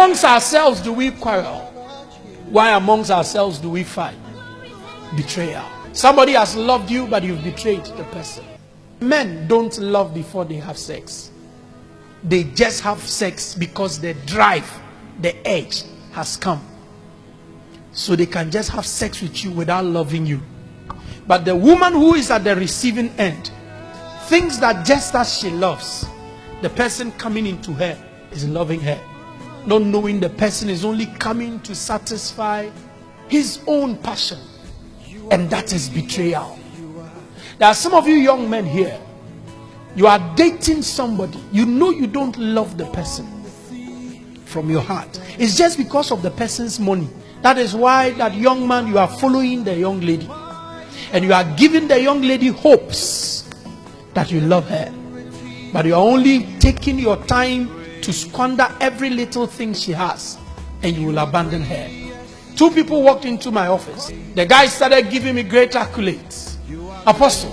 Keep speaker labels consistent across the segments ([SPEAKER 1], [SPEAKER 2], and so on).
[SPEAKER 1] amongst ourselves do we quarrel? Why amongst ourselves do we fight? Betrayal. Somebody has loved you, but you've betrayed the person. Men don't love before they have sex. They just have sex because the drive, the edge has come. So they can just have sex with you without loving you. But the woman who is at the receiving end thinks that just as she loves, the person coming into her is loving her, not knowing the person is only coming to satisfy his own passion. And that is betrayal. There are some of you young men here. You are dating somebody. You know you don't love the person from your heart. It's just because of the person's money. That is why that young man, you are following the young lady. And you are giving the young lady hopes that you love her. But you are only taking your time to squander every little thing she has. And you will abandon her. 2 people walked into my office. The guy started giving me great accolades. Apostle,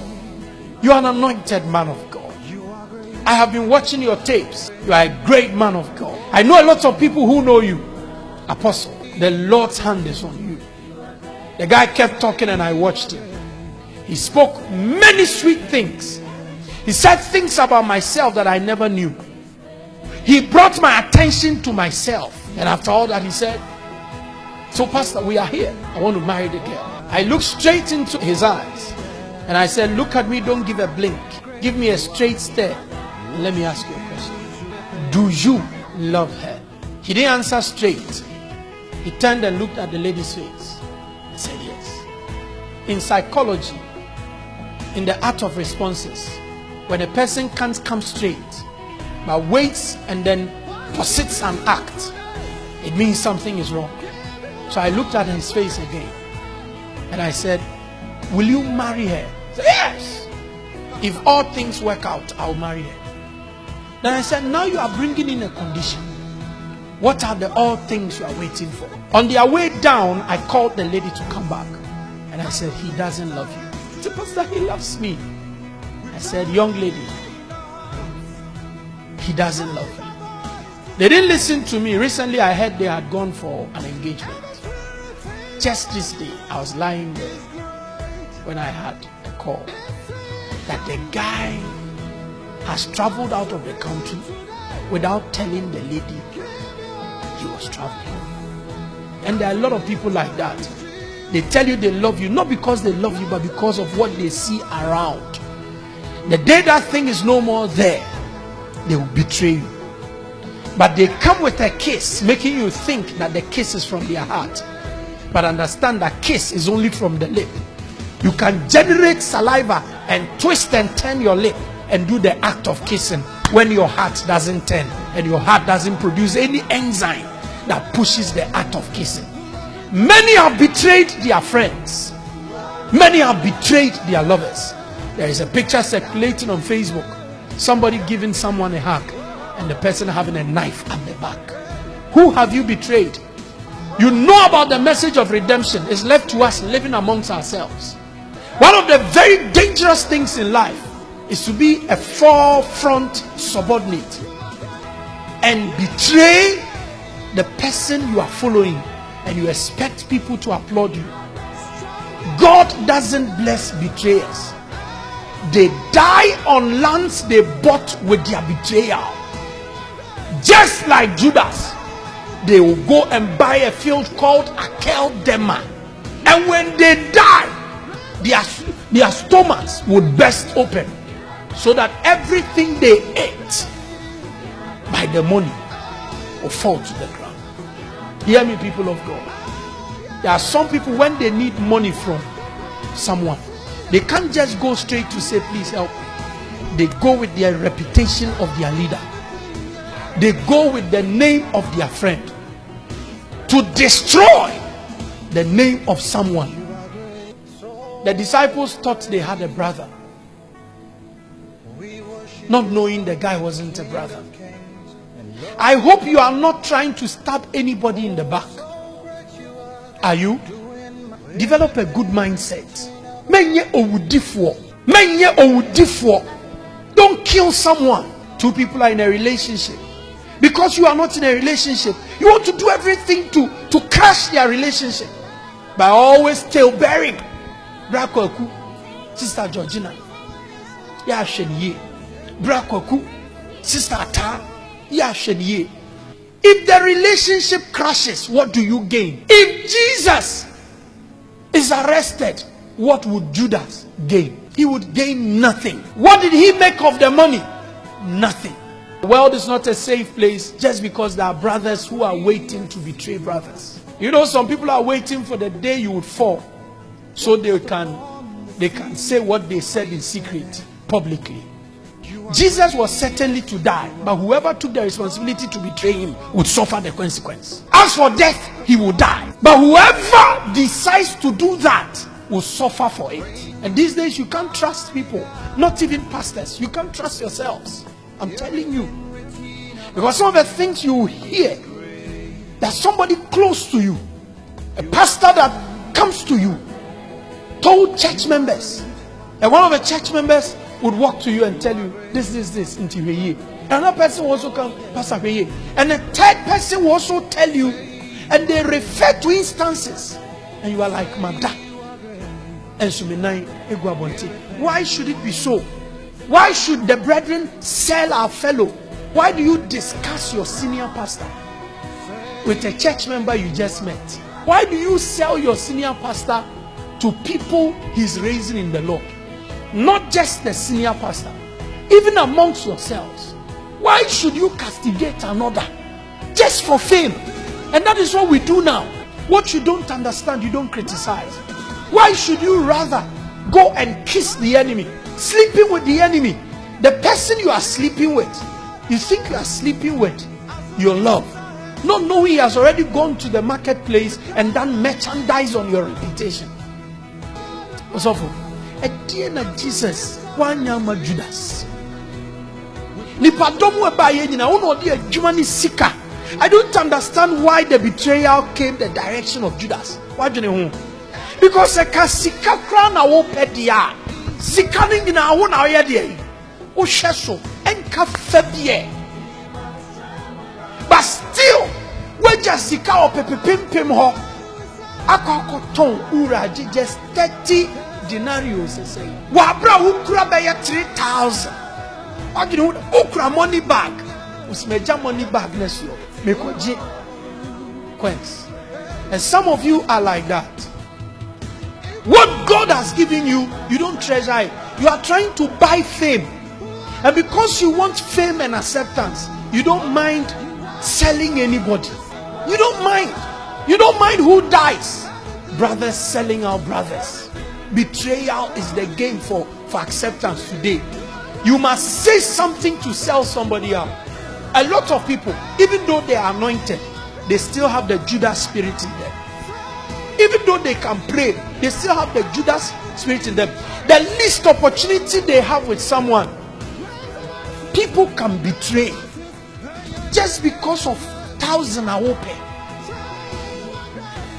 [SPEAKER 1] you are an anointed man of God. I have been watching your tapes. You are a great man of God. I know a lot of people who know you. Apostle, the Lord's hand is on you. The guy kept talking and I watched him. He spoke many sweet things. He said things about myself that I never knew. He brought my attention to myself. And after all that he said, so pastor, we are here. I want to marry the girl. I looked straight into his eyes. And I said, look at me, don't give a blink. Give me a straight stare. And let me ask you a question. Do you love her? He didn't answer straight. He turned and looked at the lady's face. He said yes. In psychology, in the art of responses, when a person can't come straight, but waits and then posits an act, it means something is wrong. So I looked at his face again. And I said, will you marry her? He said, yes. If all things work out, I'll marry her. Then I said, now you are bringing in a condition. What are the all things you are waiting for? On their way down, I called the lady to come back. And I said, he doesn't love you. He said, pastor, he loves me. I said, young lady, he doesn't love you. They didn't listen to me. Recently, I heard they had gone for an engagement. Just this day, I was lying there when I had a call that the guy has traveled out of the country without telling the lady he was traveling. And there are a lot of people like that. They tell you they love you, not because they love you, but because of what they see around. The day that thing is no more there, they will betray you. But they come with a kiss, making you think that the kiss is from their heart. But understand that kiss is only from the lip. You can generate saliva and twist and turn your lip and do the act of kissing when your heart doesn't turn and your heart doesn't produce any enzyme that pushes the act of kissing. Many have betrayed their friends. Many have betrayed their lovers. There is a picture circulating on Facebook. Somebody giving someone a hug and the person having a knife at the back. Who have you betrayed? You know about the message of redemption. It's left to us living amongst ourselves. One of the very dangerous things in life is to be a forefront subordinate and betray the person you are following, and you expect people to applaud you. God doesn't bless betrayers. They die on lands they bought with their betrayal. Just like Judas, they will go and buy a field called Akel Dema, and when they die, their stomachs would burst open, so that everything they ate by the money will fall to the ground. Hear me, people of God. There are some people, when they need money from someone, they can't just go straight to say, please help me. They go with their reputation of their leader. They go with the name of their friend to destroy the name of someone. The disciples thought they had a brother, not knowing the guy wasn't a brother. I hope you are not trying to stab anybody in the back. Are you? Develop a good mindset. Don't kill someone. 2 people are in a relationship. Because you are not in a relationship, you want to do everything to crash their relationship by always tail bearing. Brakwaku, Sister Georgina, ya shenye. Brakwaku, Sister Ata, ya shenye. If the relationship crashes, what do you gain? If Jesus is arrested, what would Judas gain? He would gain nothing. What did he make of the money? Nothing. The world is not a safe place just because there are brothers who are waiting to betray brothers. You know, some people are waiting for the day you would fall so they can say what they said in secret publicly. Jesus was certainly to die, but whoever took the responsibility to betray him would suffer the consequence. As for death, he will die. But whoever decides to do that will suffer for it. And these days you can't trust people, not even pastors. You can't trust yourselves. I'm telling you. Because some of the things you hear, that somebody close to you, a pastor that comes to you, told church members, and one of the church members would walk to you and tell you, this, into Heye. Another person will also come, Pastor Heye. And a third person will also tell you, and they refer to instances. And you are like, Mada. And Suminai Egwabonte. Why should it be so? Why should the brethren sell our fellow? Why do you discuss your senior pastor with a church member you just met? Why do you sell your senior pastor to people he's raising in the Lord? Not just the senior pastor, even amongst yourselves. Why should you castigate another just for fame? And that is what we do now. What you don't understand, you don't criticize. Why should you rather go and kiss the enemy, sleeping with the enemy? The person you are sleeping with, you think you are sleeping with your love, not knowing he has already gone to the marketplace and done merchandise on your reputation. What's awful? At the end of Jesus, one young Judas. I don't understand why the betrayal came the direction of Judas. Why do you know? Because a kasika crown a wopedia, sikaning in our own area, o sheso, and kafebie. But still, we just sika or pim ho. Akokoton uraji just 30 denarios. Wabra ukura beya 3,000. What do you know? Ukura money bag. Usmeja money bag nesyo. Mekoji. Quench. And some of you are like that. What God has given you, you don't treasure it. You are trying to buy fame. And because you want fame and acceptance, you don't mind selling anybody. You don't mind. You don't mind who dies. Brothers selling our brothers. Betrayal is the game for acceptance today. You must say something to sell somebody out. A lot of people, even though they are anointed, they still have the Judas spirit in them. Even though they can pray, they still have the Judas spirit in them. The least opportunity they have with someone, people can betray just because of 1,000 awope,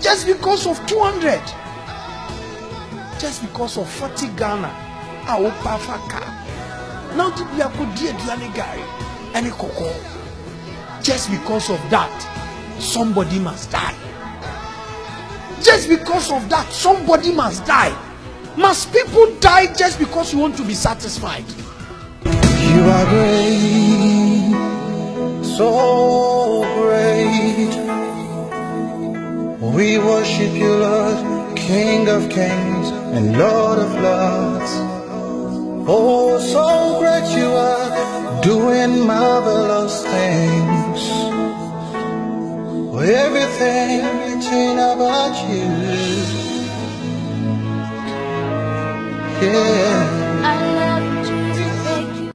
[SPEAKER 1] just because of 200, just because of 40 Ghana awopa faka. Now the people dear Gary and a cocoa. Just because of that, somebody must die. Just because of that, somebody must die. Must people die just because you want to be satisfied?
[SPEAKER 2] You are great, so great. We worship you, Lord, King of kings and Lord of lords. Oh, so great you are, doing marvelous things. Everything written about you, yeah.